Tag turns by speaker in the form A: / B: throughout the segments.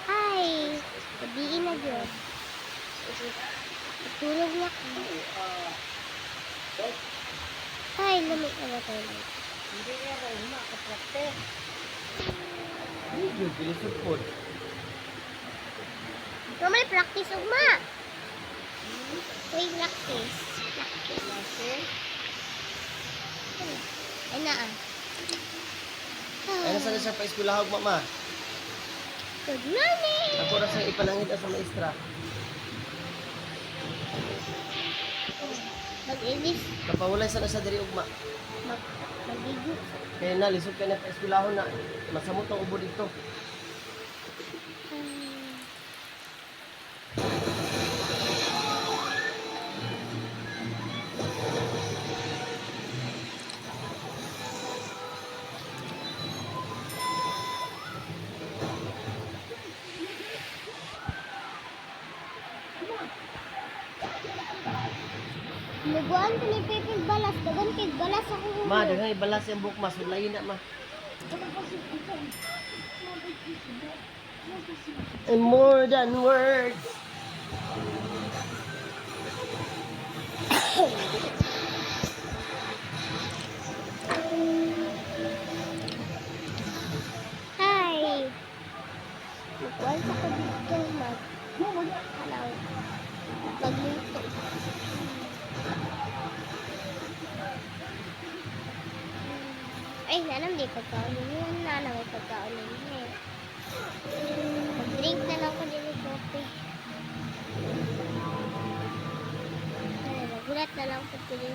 A: Hi! Sabihin na dyan. Tulog na ka. Hi, lamig na ba tayo?
B: Hindi nga rin makaprakte.
C: Hindi, bilisod po.
A: May practice ugma. May practice. Ay na ah.
C: Ay, nasa na siya pa eskulahog, mama.
A: Good morning!
C: Ako na sa ipalangit sa maestra.
A: Mag-ilis.
C: Kapawalay sa nasa diri ugma.
A: Mag-igo.
C: Kaya na, lisod ka na pa eskulahon na. Masamot ang ubo dito.
A: Luguan ko ni Pepe balas. Dagan kay balas ako.
C: Ma, daghan ibalas yung buhok, ma. Sudlayin na, ma. And more than words.
A: Hi! Luguan ko dito magluto. Ay, nanam di pagkaunin yun. Nanam ay pagkaunin yun. Mag-drink na lang ko din ng coffee. Ay, nagulat na lang ko din.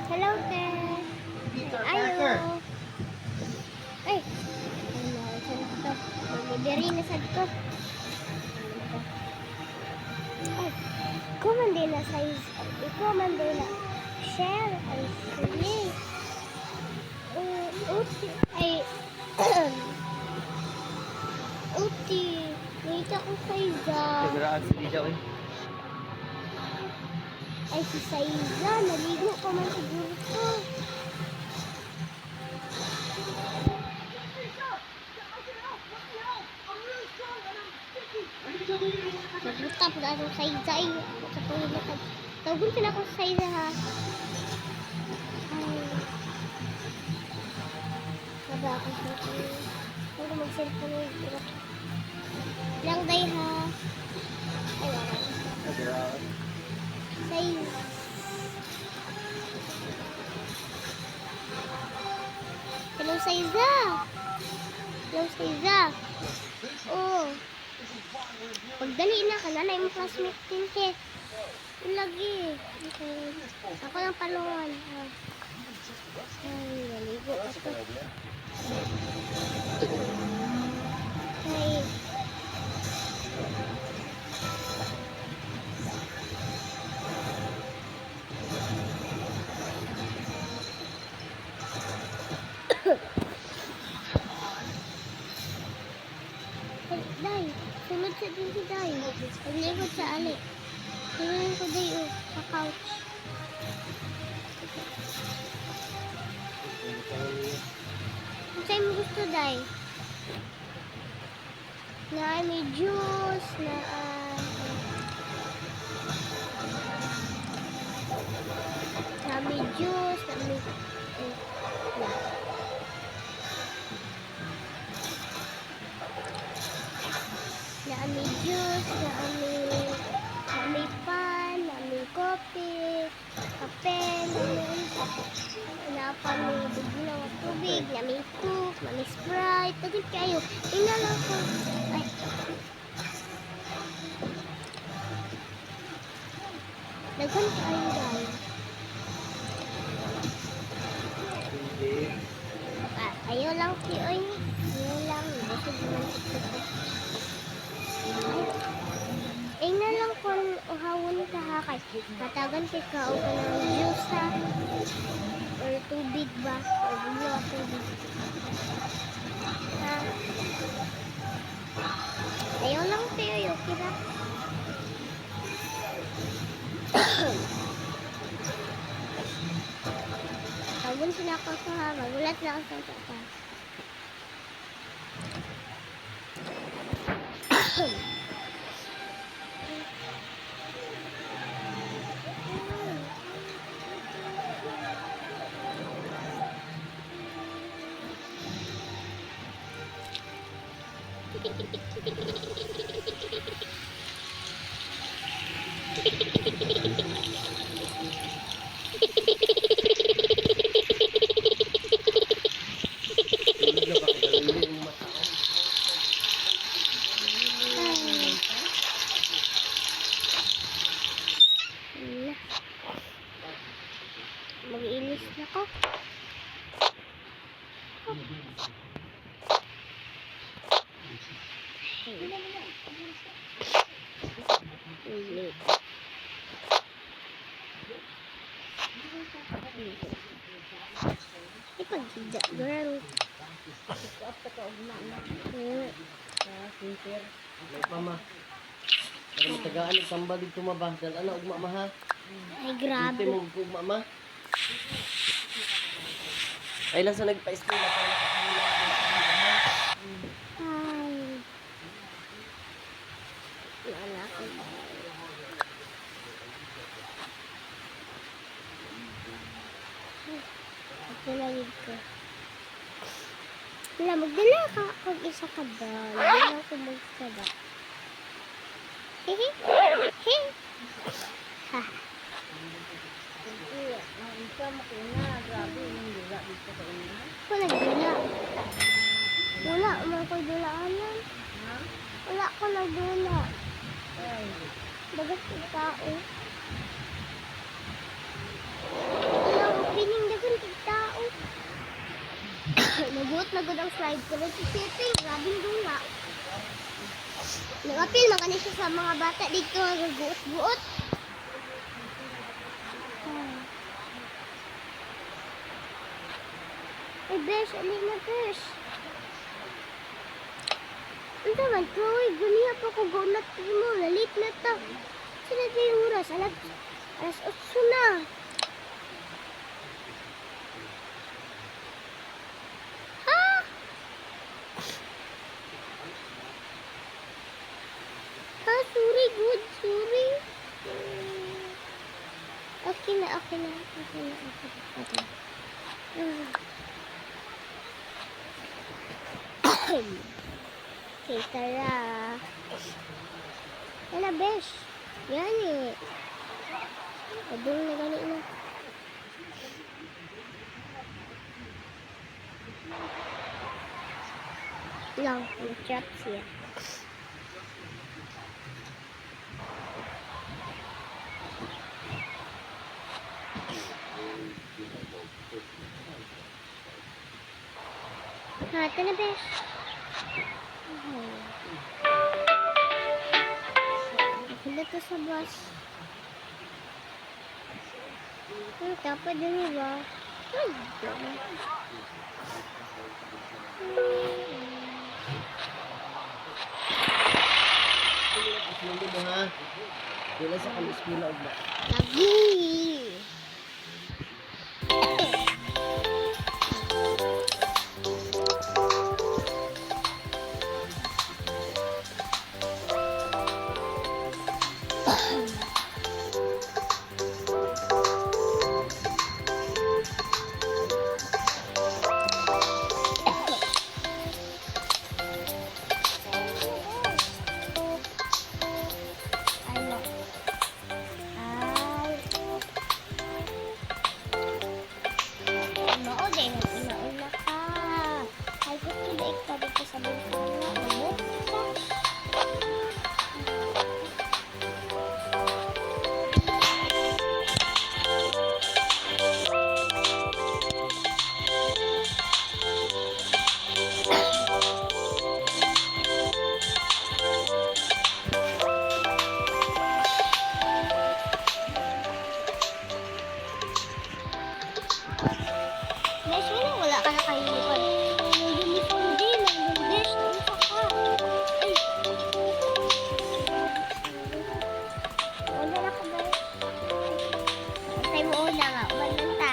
A: Hello, Ted.
C: Peter
A: Ayo.
C: Parker.
A: Ay. Magbibiri na sad ko. Ay. Ikaw din na size. Ikaw man din na share. Ay, sige. Uti. Ay. Uti. Nakita ko Saiza.
C: Nagraan si Lijaw eh.
A: Ay, si Saiza. Naligo pa man siguro ko. Nagluta po na itong Saiza eh. Sa pangilakad. Tawagun ko na ako sa Saiza ha. Ay. Naba ako sa ito. Huwag mag-cellphone mo. Lang day ha. Ay, wala.
C: Nagraan.
A: Saiza. Hello, Saiza. Hello, Saiza. Oh. Pagdali na ka na yung classmate din ke. Lagi. Okay. Ako ng palungan. Ay, naligo pa to. Ay. Ay, Day. Sunod sa din si Day. Paglikod sa ali. Tingnan ko Day sa couch. Ang sa'yo mo gusto, Day? Na may juice, na may juice, na may juice, na may pan, na may kopi, kape, na pa may bigla ng tubig, na may cook, na may Sprite, tagod kayo. Tingnan lang ko. Ay. Nagkan kayo, guys. Ayaw lang tiyoy. Ayaw lang. Busog naman ito ko. Ay na lang kung uhawon ka ha. Kay matagan ka o ka ng juice ha. Or tubig ba? Or bulo tubig. Ha? Ayaw lang tiyoy. Okay ba? Tawon sila ko sa ha. Magulat lang sa sa.
C: Tulog na ba? Hindi mo mata.
A: Mag-ilis na ko. Ipag-hida, girl.
B: Isuap ka ka ugma na. Sa center.
C: Mama. Para matagaan ang sambal dito maba. Dahil ano, ugma ma ha?
A: Ay,
C: Hindi
A: grabe.
C: mo ugma ma. Ay lang sa nagpa-eskwela para nakakahula.
A: Ay. Wala ko. Ito lagi ko. Wala, magdala ka kung isa ka ba? Wala ko magsaba. Hehe. Hehe. Ha.
B: Kasi, ang isa makina. Grabe, yung dula dito sa ina.
A: Ako nagdala. Wala, man ko dulaan.
B: Ha?
A: Wala ko nagdala.
B: Ay,
A: Dagat yung tao. Wala, opening dagat yung tao. Nabuot na good ang slide ko. Nagsisetting, grabing dula. Nag-apil, makanis siya sa mga bata dito. Nag-buot-buot. Ay, besh, alin na, besh. Ang taman, Chloe, ganiya pa ko gaunat mo. Lalit na to. Sila na yung oras. Alas 8 na. Ha? Ha, sorry, good, sorry. Okay na, okay na. Okay na, okay na. Okay. Okay, tara. Yan na, besh. Yan eh. Padung na gani na. Lang, ang trap siya. Ha, ito na, besh. Hindi to sa bus. Dapat din ba?
C: Hindi mo ha? Dila sa kang-eskwela ugma.
A: Lagi! Ano? Ay. Besh, ngayon wala ka na kahilipan. Uniform din. Besh, isa ka. Ay. Wala na ka, Besh. Patay mo una nga. Balanta.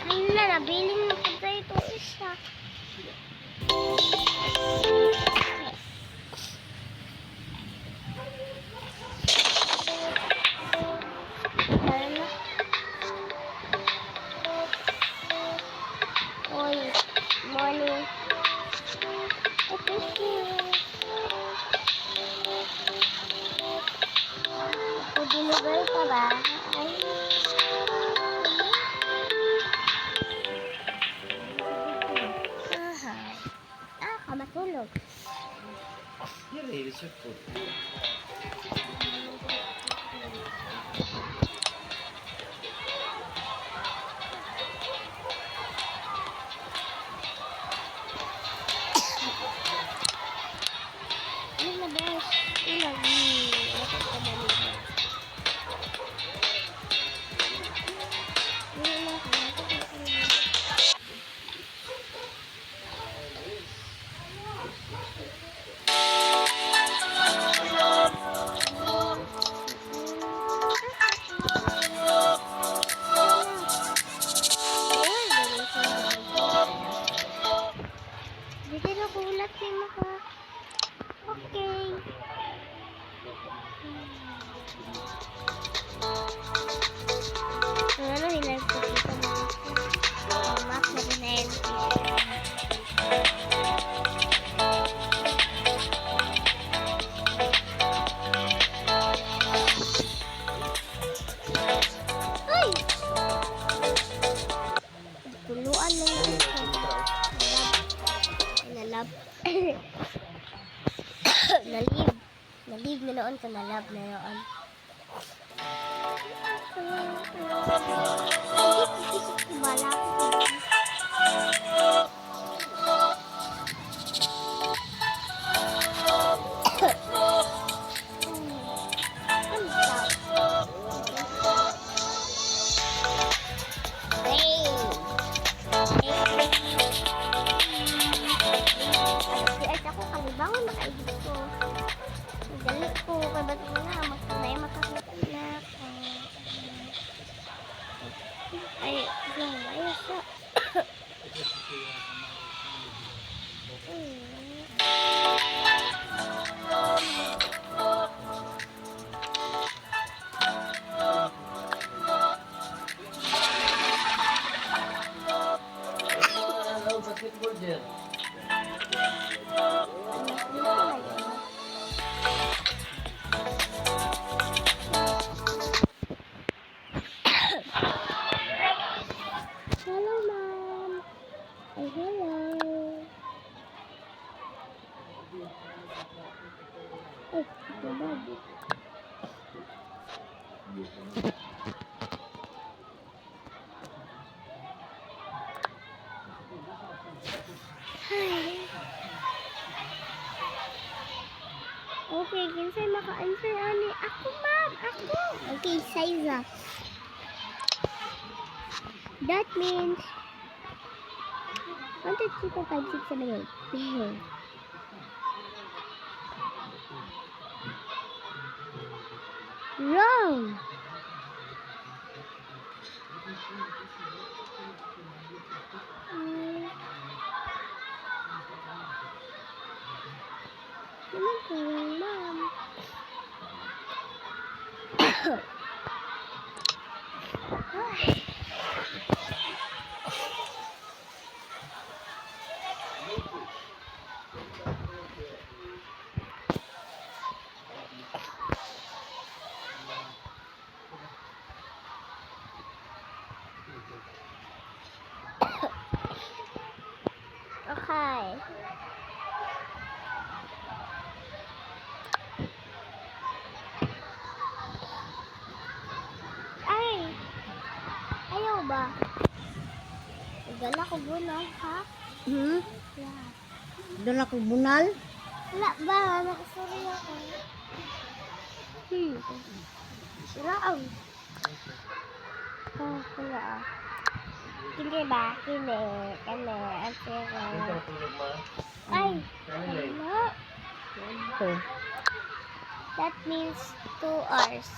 A: Ano na, nabiling na po tayo itong isa. Ano na? Oy, morning. Ito siya. Pudulugan pa ba? Ay. Aha. Matulog.
C: Dili, isip ko.
A: Ano na, Besh? Ilang. Dapat ka maliban. Dito na kulat ni maka. Okay. Ano, hinag ko dito mo. Map na rin na yun. Ay! Tuluan na yun. Nalab. Nalib. Nalib na noon ka nalab na noon. Bala ko. Ako kalibangon makaibig ko. Dali ko, kay ba't mo na, magsanay makakita na. Ay, lang, ayos siya.
C: Ano, basketball dyan?
A: Hello, Mom. Ay, hello. Ay, ito ba? Hi. Okay, kinsay maka-answer ani? Ako, Ma'am. Ako. Okay, Saiza. That means 1, 2, 3, 4, 5, 6, 7, 8. Wrong. Naman ko yung Ma'am. Okay. Ay! Ayaw ba? Gala ko bunal, ha?
B: Hmm?
A: Yeah.
B: Dala ko bunal.
A: Wala ba? Nakasuri ako. Wala ang. Wala ah. Kini ba? Kini. Kami. At sira.
C: Tulog ma.
A: Ay!
C: Ano
A: Wala. That means 2 hours.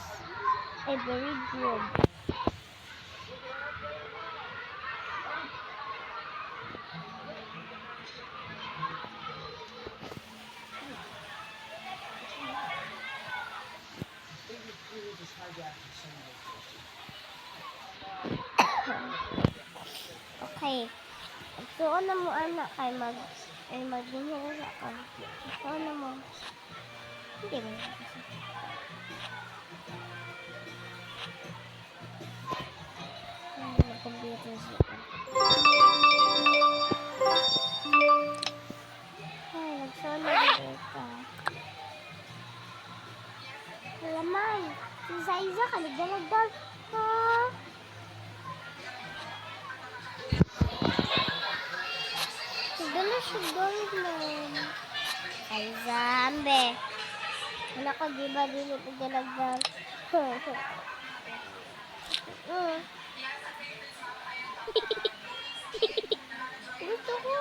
A: Ay, very good. Okay. Suon na mo anak kay maghinira ka. Suon na mo. Hindi ba? Computer siya. Ay, nagsuon na dito ka. Laman. Si Zaiza ka nagdalagdag ka. Dala siya gold man. Ay, zambe. Wala ko, di ba din ito dalagdag? Gusto ko.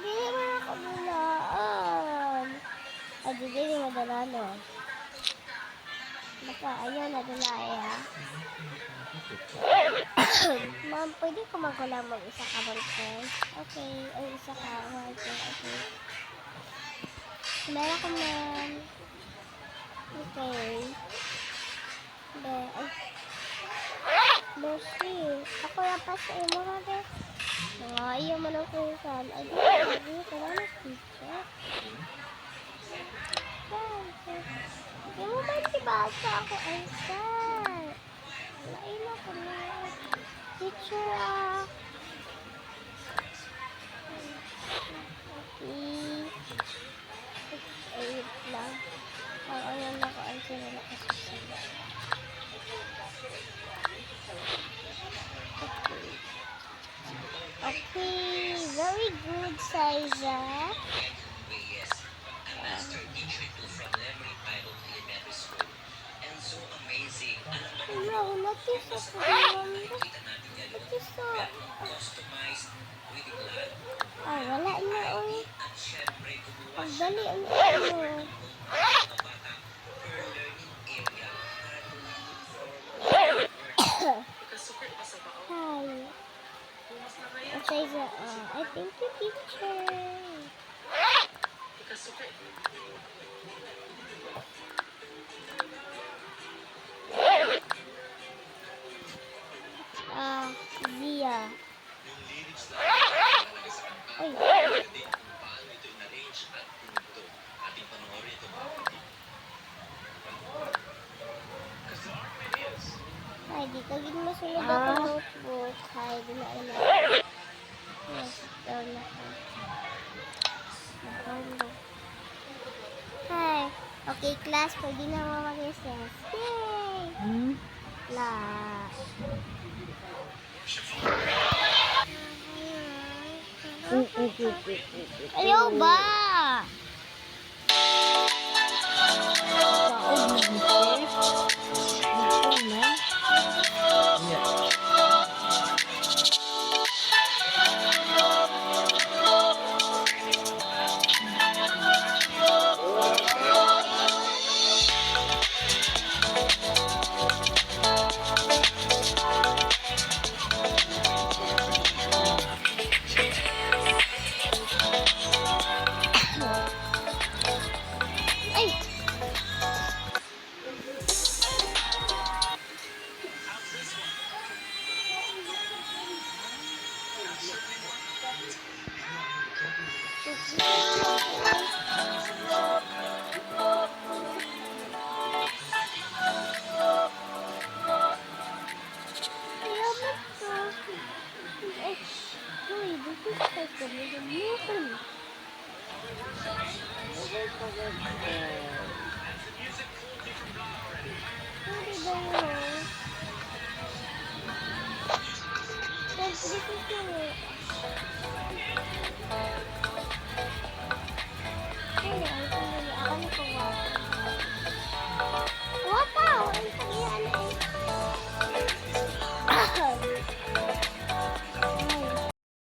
A: Di mo na kabulaan. Ay, di mo madala, no? Baka, ayaw na dala eh, Ma'am, pwede ko magkulang mag-isa ka boyfriend? Okay. Ay, isa ka. Okay. Meron ko, ma'am. Okay. Ay. Bossy. Ako na pa sa imo na, be. Iya man ang kusan. Ay, di ko na na-teacher. Di mo ba basa ako? Ay, sir. Lain ako na. Teacher, Okay. 8 lang. Ayaw na ko. Ay, sila na kasusunod. Okay. Very good, Saiza. Wala, natisa po naman. Natisa. Ay, wala na, oy. Pagdali ang ano. Hi. Saiza, I thank you, teacher. Zia. Ay. Ay, di ka gin masunod ako notebook. Ay, di na ina. Yes, down na ko. Hi. Okay, class. Pwede na mo mag-recess. Yay! Class. Ayaw ba? Ay, ang pili ako ni kawawa.